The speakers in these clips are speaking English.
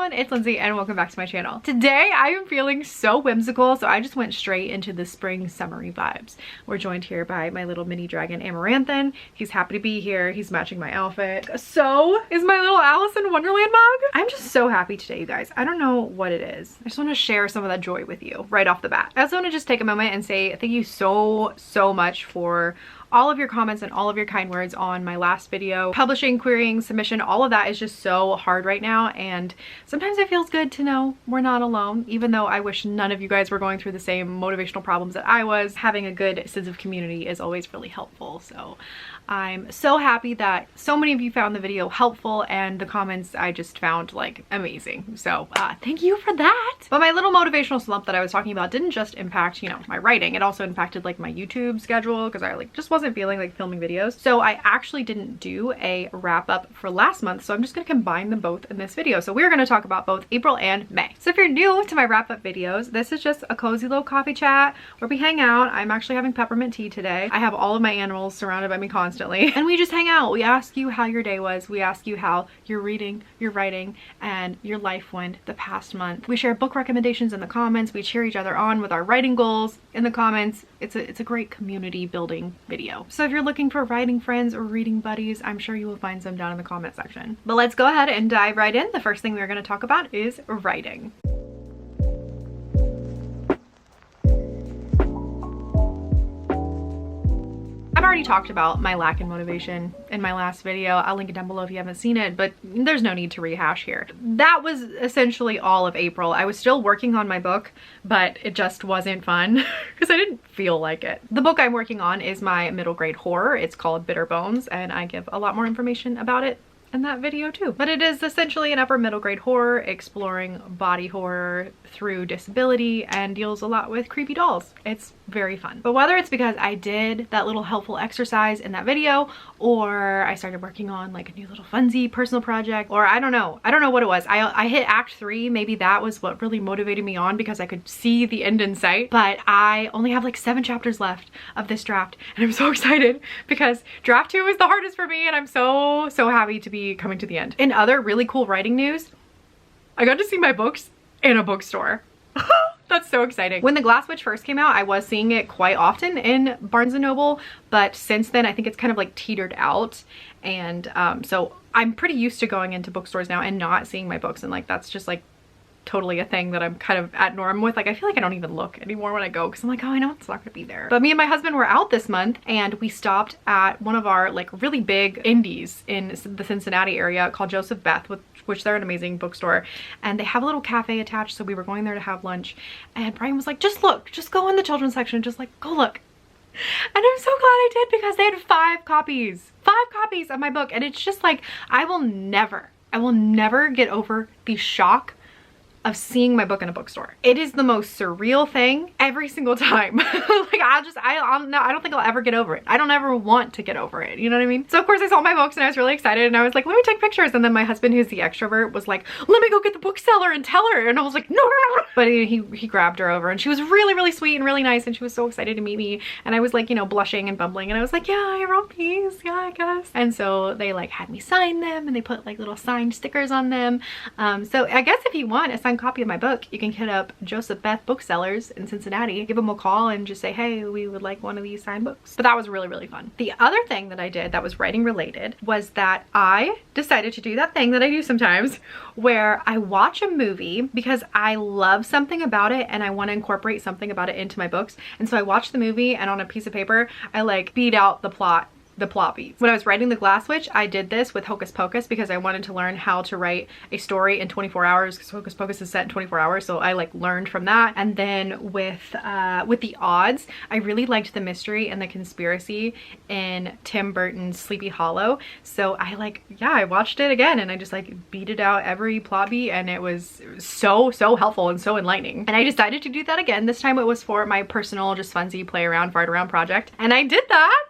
everyone, it's Lindsay and welcome back to my channel. Today I am feeling so whimsical, so I just went straight into the spring summery vibes. We're joined here by my little mini dragon Amaranthan. He's happy to be here. He's matching my outfit. So is my little Alice in Wonderland mug. I'm just so happy today, you guys. I don't know what it is. I just want to share some of that joy with you right off the bat. I also want to just take a moment and say thank you so much for all of your comments and all of your kind words on my last video. Publishing, querying, submission, all of that is just so hard right now, and sometimes it feels good to know we're not alone, even though I wish none of you guys were going through the same motivational problems that I was. Having a good sense of community is always really helpful, so I'm so happy that so many of you found the video helpful, and the comments I just found like amazing. So thank you for that. But my little motivational slump that I was talking about didn't just impact, you know, my writing. It also impacted like my YouTube schedule because I like just wasn't feeling like filming videos. So I actually didn't do a wrap up for last month. So I'm just gonna combine them both in this video. So we're gonna talk about both April and May. So if you're new to my wrap up videos, this is just a cozy little coffee chat where we hang out. I'm actually having peppermint tea today. I have all of my animals surrounded by me constantly. And we just hang out. We ask you how your day was. We ask you how your reading, your writing, and your life went the past month. We share book recommendations in the comments. We cheer each other on with our writing goals in the comments. It's a great community building video. So if you're looking for writing friends or reading buddies, I'm sure you will find some down in the comment section. But let's go ahead and dive right in. The first thing we're going to talk about is writing. I've already talked about my lack in motivation in my last video. I'll link it down below if you haven't seen it, but there's no need to rehash here. That was essentially all of April. I was still working on my book, but it just wasn't fun because I didn't feel like it. The book I'm working on is my middle grade horror. It's called Bitter Bones, and I give a lot more information about it in that video too. But it is essentially an upper middle grade horror exploring body horror through disability and deals a lot with creepy dolls. It's very fun. But whether it's because I did that little helpful exercise in that video, or I started working on like a new little funsy personal project, or I don't know what it was. I hit act 3. Maybe that was what really motivated me on because I could see the end in sight. But I only have like 7 chapters left of this draft, and I'm so excited because draft 2 is the hardest for me, and I'm so happy to be coming to the end. In other really cool writing news, I got to see my books in a bookstore. That's so exciting. When The Glass Witch first came out, I was seeing it quite often in Barnes & Noble, but since then I think it's kind of like teetered out, and so I'm pretty used to going into bookstores now and not seeing my books, and like that's just like totally a thing that I'm kind of at norm with. Like I feel like I don't even look anymore when I go because I'm like, oh, I know it's not gonna be there. But me and my husband were out this month and we stopped at one of our like really big indies in the Cincinnati area called Joseph Beth, which they're an amazing bookstore, and they have a little cafe attached, so we were going there to have lunch, and Brian was like, just look, just go in the children's section, just like go look. And I'm so glad I did because they had 5 copies of my book, and it's just like I will never get over the shock of seeing my book in a bookstore. It is the most surreal thing every single time. Like I don't think I'll ever get over it. I don't ever want to get over it. You know what I mean? So of course I saw my books and I was really excited, and I was like, let me take pictures. And then my husband, who's the extrovert, was like, let me go get the bookseller and tell her. And I was like, no. But he grabbed her over, and she was really sweet and really nice, and she was so excited to meet me. And I was like, you know, blushing and bumbling, and I was like, yeah, I wrote these, yeah, I guess. And so they like had me sign them, and they put like little signed stickers on them. So I guess if you want a signed copy of my book, you can hit up Joseph Beth Booksellers in Cincinnati, give them a call and just say, hey, we would like one of these signed books. But that was really fun. The other thing that I did that was writing related was that I decided to do that thing that I do sometimes where I watch a movie because I love something about it and I want to incorporate something about it into my books. And so I watched the movie, and on a piece of paper I like beat out the plot beats. When I was writing The Glass Witch, I did this with Hocus Pocus because I wanted to learn how to write a story in 24 hours because Hocus Pocus is set in 24 hours, so I like learned from that. And then with The Odds, I really liked the mystery and the conspiracy in Tim Burton's Sleepy Hollow, so I watched it again and I just like beat it out every plot beat, and it was so helpful and so enlightening. And I decided to do that again. This time it was for my personal just funsy play around fart around project, and I did that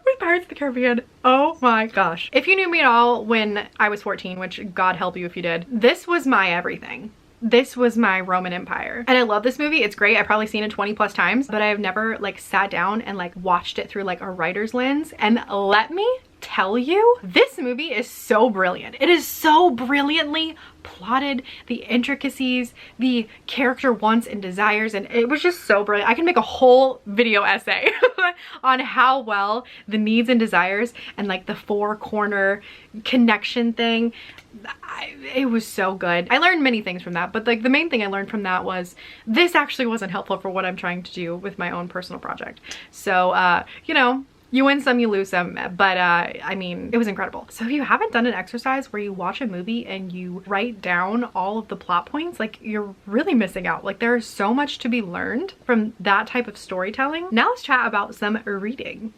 with Pirates of the Caribbean. Oh my gosh. If you knew me at all when I was 14, which God help you if you did, this was my everything. This was my Roman Empire. And I love this movie. It's great. I've probably seen it 20+ times, but I have never like sat down and like watched it through like a writer's lens. And let me tell you, this movie is so brilliant. It is so brilliantly plotted, the intricacies, the character wants and desires, and it was just so brilliant. I can make a whole video essay on how well the needs and desires and like the four corner connection thing, it was so good. I learned many things from that, but like the main thing I learned from that was this actually wasn't helpful for what I'm trying to do with my own personal project. So you know, you win some, you lose some, but I mean, it was incredible. So if you haven't done an exercise where you watch a movie and you write down all of the plot points, like you're really missing out. Like there's so much to be learned from that type of storytelling. Now let's chat about some reading.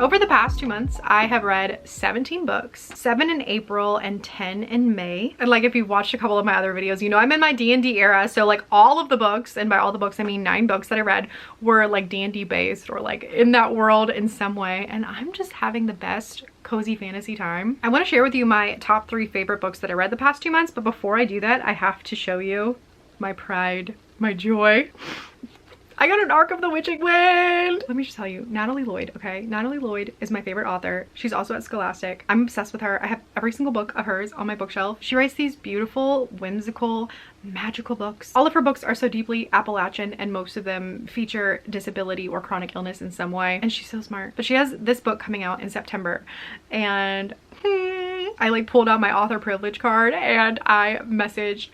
Over the past 2 months, I have read 17 books, 7 in April and 10 in May. And like if you've watched a couple of my other videos, you know I'm in my D&D era. So like all of the books, and by all the books I mean 9 books that I read, were like D&D based or like in that world in some way. And I'm just having the best cozy fantasy time. I want to share with you my top 3 favorite books that I read the past 2 months. But before I do that, I have to show you my pride, my joy. I got an Arc of the Witching Wind. Let me just tell you, Natalie Lloyd, okay? Natalie Lloyd is my favorite author. She's also at Scholastic. I'm obsessed with her. I have every single book of hers on my bookshelf. She writes these beautiful, whimsical, magical books. All of her books are so deeply Appalachian, and most of them feature disability or chronic illness in some way. And she's so smart. But she has this book coming out in September, and I like pulled out my author privilege card and I messaged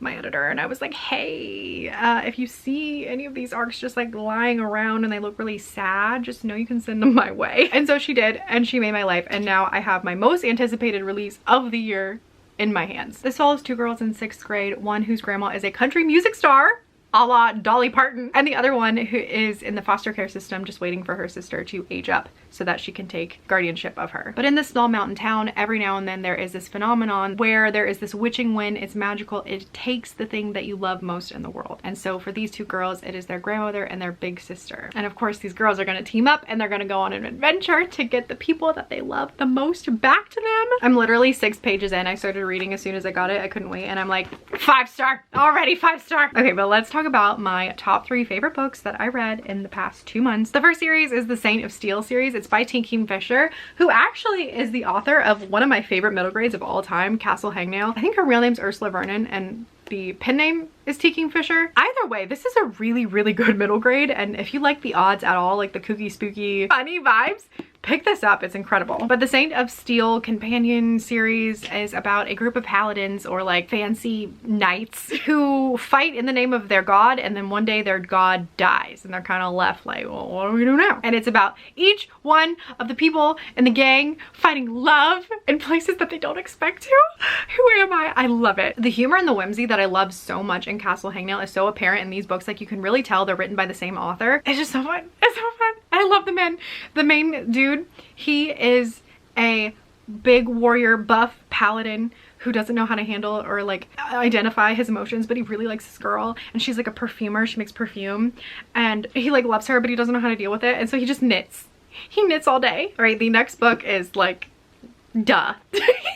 my editor and I was like, hey, if you see any of these arcs just like lying around and they look really sad, just know you can send them my way. And so she did, and she made my life, and now I have my most anticipated release of the year in my hands. This follows 2 girls in 6th grade, one whose grandma is a country music star a la Dolly Parton, and the other one who is in the foster care system just waiting for her sister to age up so that she can take guardianship of her. But in this small mountain town, every now and then there is this phenomenon where there is this witching wind. It's magical. It takes the thing that you love most in the world. And so for these 2 girls, it is their grandmother and their big sister. And of course these girls are going to team up and they're going to go on an adventure to get the people that they love the most back to them. I'm literally 6 pages in. I started reading as soon as I got it. I couldn't wait, and I'm like, 5-star already, 5-star. Okay, but let's talk about my top 3 favorite books that I read in the past 2 months. The first series is the Saint of Steel series. It's by T. Kingfisher, who actually is the author of one of my favorite middle grades of all time, Castle Hangnail. I think her real name's Ursula Vernon and the pen name is T. Kingfisher. Either way, this is a really, really good middle grade, and if you like the odds at all, like the kooky, spooky, funny vibes, pick this up. It's incredible. But the Saint of Steel companion series is about a group of paladins, or like fancy knights, who fight in the name of their god, and then one day their god dies and they're kind of left like, well, what do we do now? And it's about each one of the people in the gang finding love in places that they don't expect to. Who am I? I love it. The humor and the whimsy that I love so much in Castle Hangnail is so apparent in these books. Like you can really tell they're written by the same author. It's just so fun. It's so fun. I love the men. The main dude, he is a big warrior buff paladin who doesn't know how to handle or like identify his emotions, but he really likes this girl, and she's like a perfumer. She makes perfume and he like loves her, but he doesn't know how to deal with it, and so he just knits. He knits all day. All right, the next book is like, duh.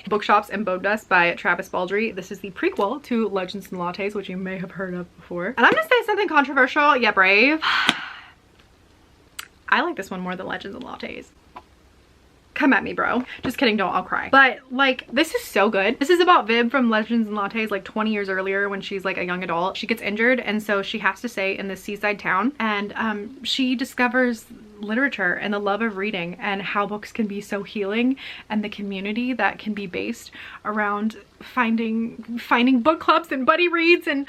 Bookshops and Bone Dust by Travis Baldree. This is the prequel to Legends and Lattes, which you may have heard of before. And I'm gonna say something controversial yet brave. I like this one more than Legends and Lattes. Come at me, bro. Just kidding, don't, I'll cry. But like, this is so good. This is about Viv from Legends and Lattes like 20 years earlier when she's like a young adult. She gets injured, and so she has to stay in this seaside town, and she discovers literature and the love of reading and how books can be so healing, and the community that can be based around finding book clubs and buddy reads, and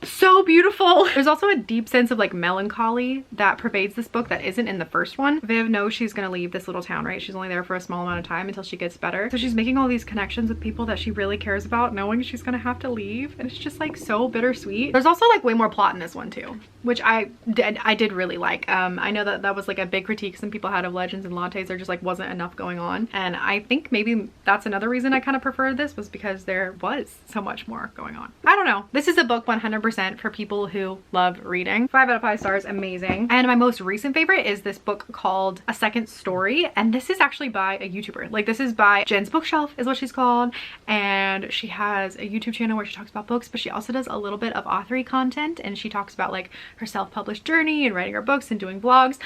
so beautiful. There's also a deep sense of like melancholy that pervades this book that isn't in the first one. Viv knows she's gonna leave this little town, right? She's only there for a small amount of time until she gets better. So she's making all these connections with people that she really cares about, knowing she's gonna have to leave, and it's just like so bittersweet. There's also like way more plot in this one too, which I did really like. I know that was like a big critique some people had of Legends and Lattes. There just like wasn't enough going on, and I think maybe that's another reason I kind of preferred this, was because there was so much more going on. I don't know. This is a book 100% 100% for people who love reading. 5 out of 5 stars, amazing. And my most recent favorite is this book called A Second Story, and this is actually by a YouTuber. Like, this is by Jen's Bookshelf is what she's called, and she has a YouTube channel where she talks about books, but she also does a little bit of authory content, and she talks about like her self-published journey and writing her books and doing vlogs.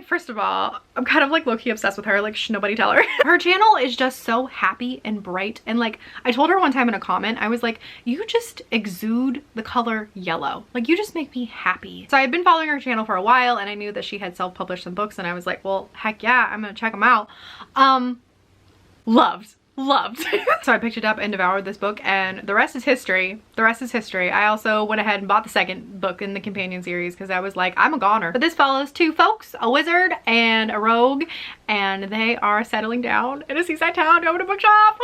First of all, I'm kind of like low-key obsessed with her, like nobody tell her. Her channel is just so happy and bright, and like I told her one time in a comment, I was like, you just exude the color yellow, like you just make me happy. So I had been following her channel for a while, and I knew that she had self-published some books, and I was like, well, heck yeah, I'm gonna check them out. Loved. So I picked it up and devoured this book, and the rest is history. The rest is history. I also went ahead and bought the second book in the companion series because I was like, I'm a goner. But this follows 2 folks, a wizard and a rogue, and they are settling down in a seaside town to open a bookshop.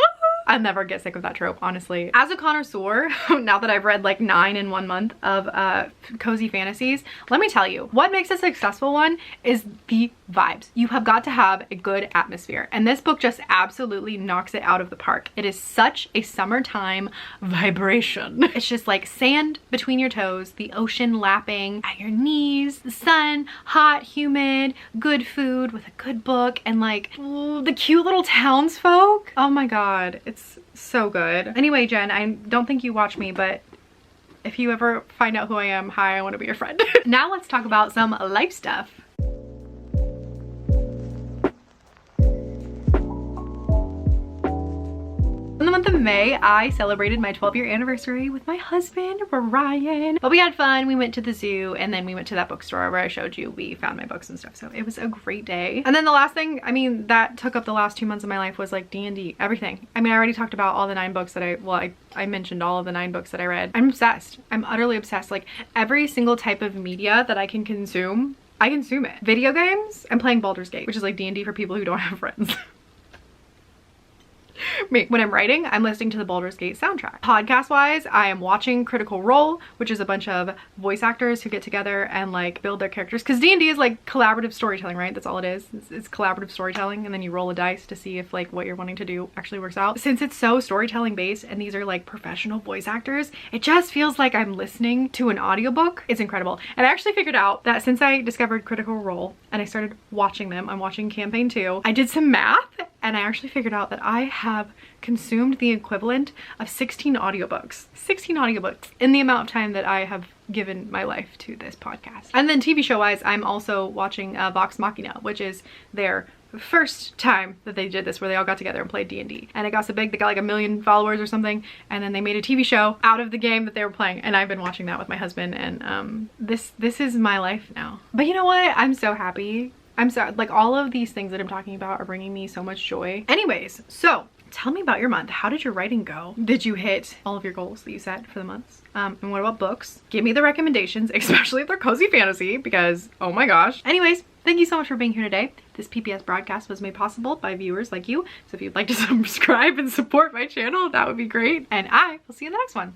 I'll never get sick of that trope, honestly. As a connoisseur, now that I've read like 9 in 1 month of cozy fantasies, let me tell you, what makes a successful one is the vibes. You have got to have a good atmosphere, and this book just absolutely knocks it out of the park. It is such a summertime vibration. It's just like sand between your toes, the ocean lapping at your knees, the sun, hot, humid, good food with a good book, and like the cute little townsfolk. Oh my god, it's so good. Anyway, Jen, I don't think you watch me, but if you ever find out who I am, hi, I want to be your friend. Now let's talk about some life stuff. In the month of May, I celebrated my 12-year anniversary with my husband, Ryan. But we had fun. We went to the zoo, and then we went to that bookstore where I showed you we found my books and stuff. So it was a great day. And then the last thing, I mean, that took up the last 2 months of my life was like D&D, everything. I mean, I already talked about all the 9 books that I mentioned all of the 9 books that I read. I'm obsessed. I'm utterly obsessed. Like every single type of media that I can consume, I consume it. Video games, I'm playing Baldur's Gate, which is like D&D for people who don't have friends. Me. When I'm writing, I'm listening to the Baldur's Gate soundtrack. Podcast wise, I am watching Critical Role, which is a bunch of voice actors who get together and like build their characters, because D&D is like collaborative storytelling, right? That's all it is. It's collaborative storytelling, and then you roll a dice to see if like what you're wanting to do actually works out. Since it's so storytelling based and these are like professional voice actors, it just feels like I'm listening to an audiobook. It's incredible. And I actually figured out that since I discovered Critical Role and I started watching them, I'm watching campaign 2, I did some math, and I actually figured out that I have consumed the equivalent of 16 audiobooks. 16 audiobooks in the amount of time that I have given my life to this podcast. And then TV show wise, I'm also watching Vox Machina, which is their first time that they did this, where they all got together and played D&D. And it got so big, they got like 1 million followers or something, and then they made a TV show out of the game that they were playing, and I've been watching that with my husband, and this is my life now. But you know what? I'm so happy. I'm sorry, like all of these things that I'm talking about are bringing me so much joy. Anyways, so tell me about your month. How did your writing go? Did you hit all of your goals that you set for the months? And what about books? Give me the recommendations, especially if they're cozy fantasy, because oh my gosh. Anyways, thank you so much for being here today. This PPS broadcast was made possible by viewers like you. So if you'd like to subscribe and support my channel, that would be great. And I will see you in the next one.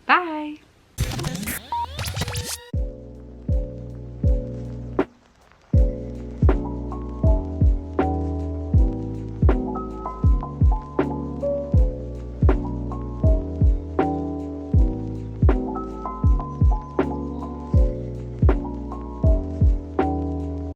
Bye.